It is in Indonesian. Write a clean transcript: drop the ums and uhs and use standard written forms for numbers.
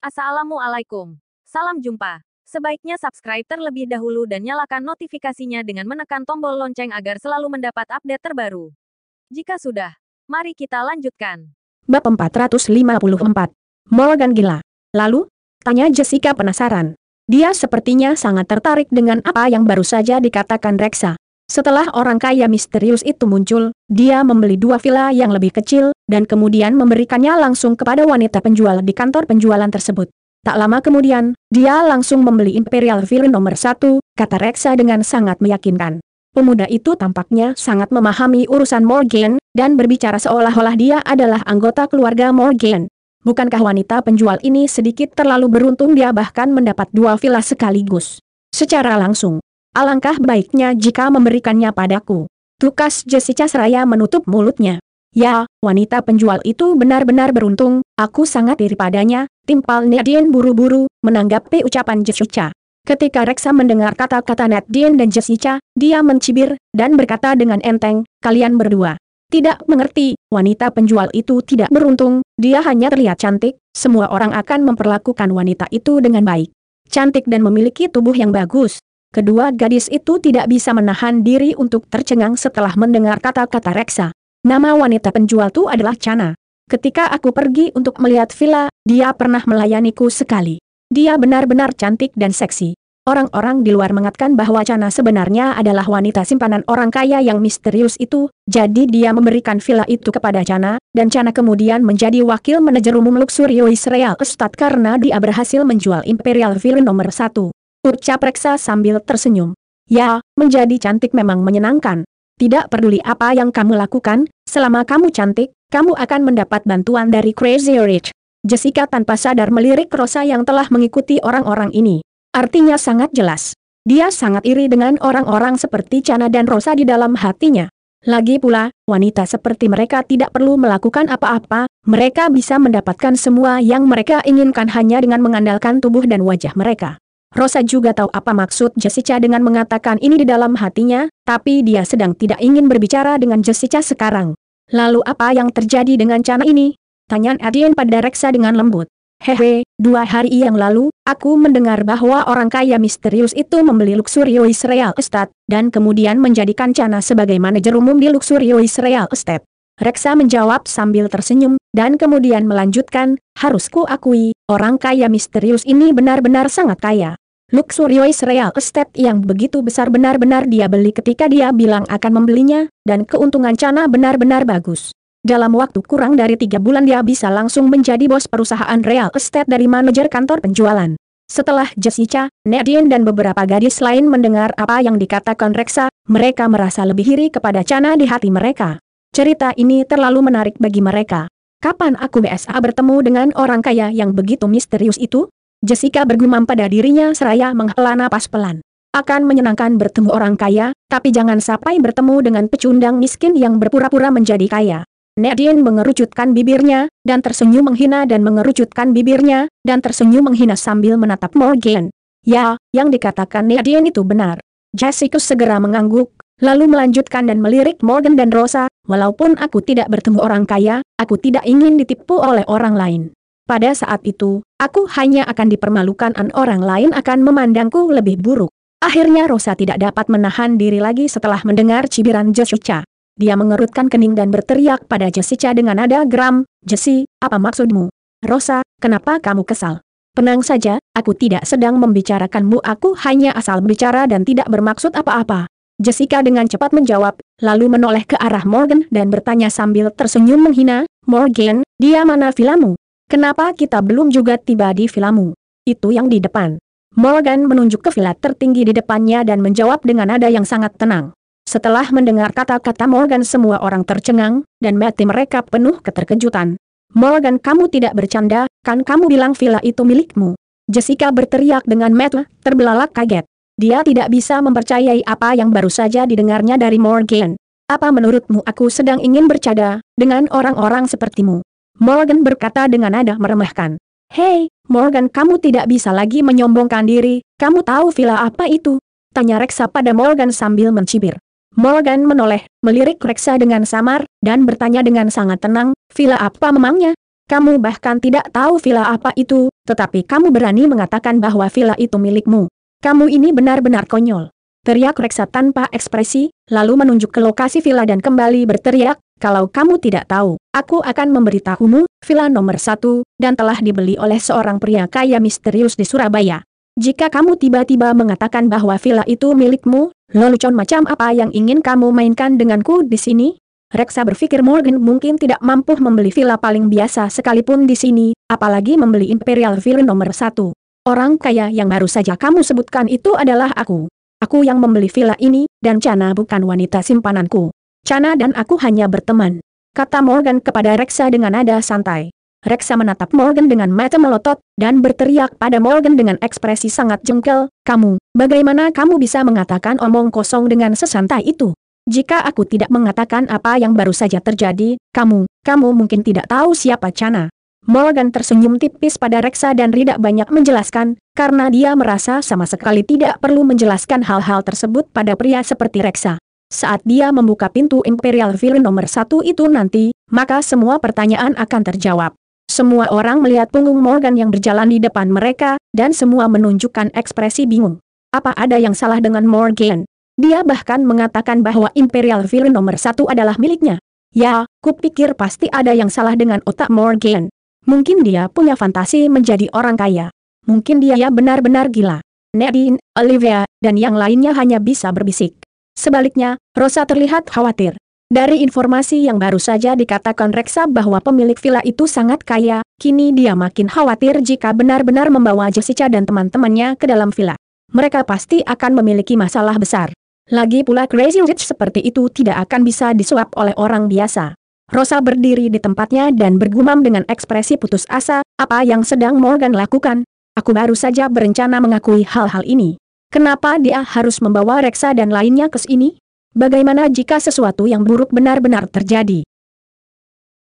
Assalamualaikum. Salam jumpa. Sebaiknya subscribe terlebih dahulu dan nyalakan notifikasinya dengan menekan tombol lonceng agar selalu mendapat update terbaru. Jika sudah, mari kita lanjutkan. Bab 454. Morgan gila. Lalu? Tanya Jessica penasaran. Dia sepertinya sangat tertarik dengan apa yang baru saja dikatakan Reksa. Setelah orang kaya misterius itu muncul, dia membeli 2 villa yang lebih kecil, dan kemudian memberikannya langsung kepada wanita penjual di kantor penjualan tersebut. Tak lama kemudian, dia langsung membeli Imperial Villa nomor 1, kata Reksa dengan sangat meyakinkan. Pemuda itu tampaknya sangat memahami urusan Morgan, dan berbicara seolah-olah dia adalah anggota keluarga Morgan. Bukankah wanita penjual ini sedikit terlalu beruntung, dia bahkan mendapat 2 villa sekaligus secara langsung. Alangkah baiknya jika memberikannya padaku. Tukas Jessica seraya menutup mulutnya. Ya, wanita penjual itu benar-benar beruntung, aku sangat iri padanya, timpal Nadine buru-buru, menanggapi ucapan Jessica. Ketika Reksa mendengar kata-kata Nadine dan Jessica, dia mencibir, dan berkata dengan enteng, kalian berdua tidak mengerti, wanita penjual itu tidak beruntung, dia hanya terlihat cantik, semua orang akan memperlakukan wanita itu dengan baik. Cantik dan memiliki tubuh yang bagus. Kedua gadis itu tidak bisa menahan diri untuk tercengang setelah mendengar kata-kata Reksa. Nama wanita penjual itu adalah Chana. Ketika aku pergi untuk melihat villa, dia pernah melayaniku sekali. Dia benar-benar cantik dan seksi. Orang-orang di luar mengatakan bahwa Chana sebenarnya adalah wanita simpanan orang kaya yang misterius itu, jadi dia memberikan villa itu kepada Chana, dan Chana kemudian menjadi wakil manajer umum Luxurious Real Estate karena dia berhasil menjual Imperial Villa nomor 1. Ucap Reksa sambil tersenyum. Ya, menjadi cantik memang menyenangkan. Tidak peduli apa yang kamu lakukan, selama kamu cantik, kamu akan mendapat bantuan dari Crazy Rich. Jessica tanpa sadar melirik Rosa yang telah mengikuti orang-orang ini. Artinya sangat jelas. Dia sangat iri dengan orang-orang seperti Chana dan Rosa di dalam hatinya. Lagi pula, wanita seperti mereka tidak perlu melakukan apa-apa, mereka bisa mendapatkan semua yang mereka inginkan hanya dengan mengandalkan tubuh dan wajah mereka. Rosa juga tahu apa maksud Jessica dengan mengatakan ini di dalam hatinya, tapi dia sedang tidak ingin berbicara dengan Jessica sekarang. Lalu apa yang terjadi dengan Chana ini? Tanya Nadine pada Reksa dengan lembut. Hehe, 2 hari yang lalu, aku mendengar bahwa orang kaya misterius itu membeli Luxurious Real Estate, dan kemudian menjadikan Chana sebagai manajer umum di Luxurious Real Estate. Reksa menjawab sambil tersenyum, dan kemudian melanjutkan, harusku akui, orang kaya misterius ini benar-benar sangat kaya. Luxurious Real Estate yang begitu besar benar-benar dia beli ketika dia bilang akan membelinya, dan keuntungan Chana benar-benar bagus. Dalam waktu kurang dari 3 bulan dia bisa langsung menjadi bos perusahaan real estate dari manajer kantor penjualan. Setelah Jessica, Nadine dan beberapa gadis lain mendengar apa yang dikatakan Reksa, mereka merasa lebih iri kepada Chana di hati mereka. Cerita ini terlalu menarik bagi mereka. Kapan aku bisa bertemu dengan orang kaya yang begitu misterius itu? Jessica bergumam pada dirinya seraya menghela napas pelan. Akan menyenangkan bertemu orang kaya, tapi jangan sampai bertemu dengan pecundang miskin yang berpura-pura menjadi kaya. Nadine mengerucutkan bibirnya, dan tersenyum menghina dan mengerucutkan bibirnya, dan tersenyum menghina sambil menatap Morgan. Ya, yang dikatakan Nadine itu benar. Jessica segera mengangguk, lalu melanjutkan dan melirik Morgan dan Rosa, walaupun aku tidak bertemu orang kaya, aku tidak ingin ditipu oleh orang lain. Pada saat itu, aku hanya akan dipermalukan dan orang lain akan memandangku lebih buruk. Akhirnya Rosa tidak dapat menahan diri lagi setelah mendengar cibiran Jessica. Dia mengerutkan kening dan berteriak pada Jessica dengan nada geram, Jessie, apa maksudmu? Rosa, kenapa kamu kesal? Tenang saja, aku tidak sedang membicarakanmu, aku hanya asal bicara dan tidak bermaksud apa-apa. Jessica dengan cepat menjawab, lalu menoleh ke arah Morgan dan bertanya sambil tersenyum menghina, Morgan, dia mana villamu? Kenapa kita belum juga tiba di villamu? Itu yang di depan. Morgan menunjuk ke villa tertinggi di depannya dan menjawab dengan nada yang sangat tenang. Setelah mendengar kata-kata Morgan semua orang tercengang, dan mata mereka penuh keterkejutan. Morgan, kamu tidak bercanda, kan kamu bilang villa itu milikmu? Jessica berteriak dengan mata terbelalak kaget. Dia tidak bisa mempercayai apa yang baru saja didengarnya dari Morgan. Apa menurutmu aku sedang ingin bercanda dengan orang-orang sepertimu? Morgan berkata dengan nada meremehkan. Hei, Morgan, kamu tidak bisa lagi menyombongkan diri, kamu tahu villa apa itu? Tanya Reksa pada Morgan sambil mencibir. Morgan menoleh, melirik Reksa dengan samar, dan bertanya dengan sangat tenang, villa apa memangnya? Kamu bahkan tidak tahu villa apa itu, tetapi kamu berani mengatakan bahwa villa itu milikmu. Kamu ini benar-benar konyol. Teriak Reksa tanpa ekspresi, lalu menunjuk ke lokasi villa dan kembali berteriak, kalau kamu tidak tahu, aku akan memberitahumu, villa nomor 1, dan telah dibeli oleh seorang pria kaya misterius di Surabaya. Jika kamu tiba-tiba mengatakan bahwa villa itu milikmu, lelucon macam apa yang ingin kamu mainkan denganku di sini? Reksa berpikir Morgan mungkin tidak mampu membeli villa paling biasa sekalipun di sini, apalagi membeli Imperial Villa nomor 1. Orang kaya yang baru saja kamu sebutkan itu adalah aku. Aku yang membeli villa ini, dan Chana bukan wanita simpananku. Chana dan aku hanya berteman, kata Morgan kepada Reksa dengan nada santai. Reksa menatap Morgan dengan mata melotot, dan berteriak pada Morgan dengan ekspresi sangat jengkel, bagaimana kamu bisa mengatakan omong kosong dengan sesantai itu? Jika aku tidak mengatakan apa yang baru saja terjadi, kamu mungkin tidak tahu siapa Chana. Morgan tersenyum tipis pada Reksa dan tidak banyak menjelaskan, karena dia merasa sama sekali tidak perlu menjelaskan hal-hal tersebut pada pria seperti Reksa. Saat dia membuka pintu Imperial Villa nomor 1 itu nanti, maka semua pertanyaan akan terjawab. Semua orang melihat punggung Morgan yang berjalan di depan mereka, dan semua menunjukkan ekspresi bingung. Apa ada yang salah dengan Morgan? Dia bahkan mengatakan bahwa Imperial Villa nomor 1 adalah miliknya. Ya, kupikir pasti ada yang salah dengan otak Morgan. Mungkin dia punya fantasi menjadi orang kaya. Mungkin dia benar-benar gila. Nadine, Olivia, dan yang lainnya hanya bisa berbisik. Sebaliknya, Rosa terlihat khawatir. Dari informasi yang baru saja dikatakan Reksa bahwa pemilik villa itu sangat kaya, kini dia makin khawatir jika benar-benar membawa Jessica dan teman-temannya ke dalam villa. Mereka pasti akan memiliki masalah besar. Lagi pula Crazy Rich seperti itu tidak akan bisa disuap oleh orang biasa. Rosa berdiri di tempatnya dan bergumam dengan ekspresi putus asa, apa yang sedang Morgan lakukan? Aku baru saja berencana mengakui hal-hal ini. Kenapa dia harus membawa Reksa dan lainnya ke sini? Bagaimana jika sesuatu yang buruk benar-benar terjadi?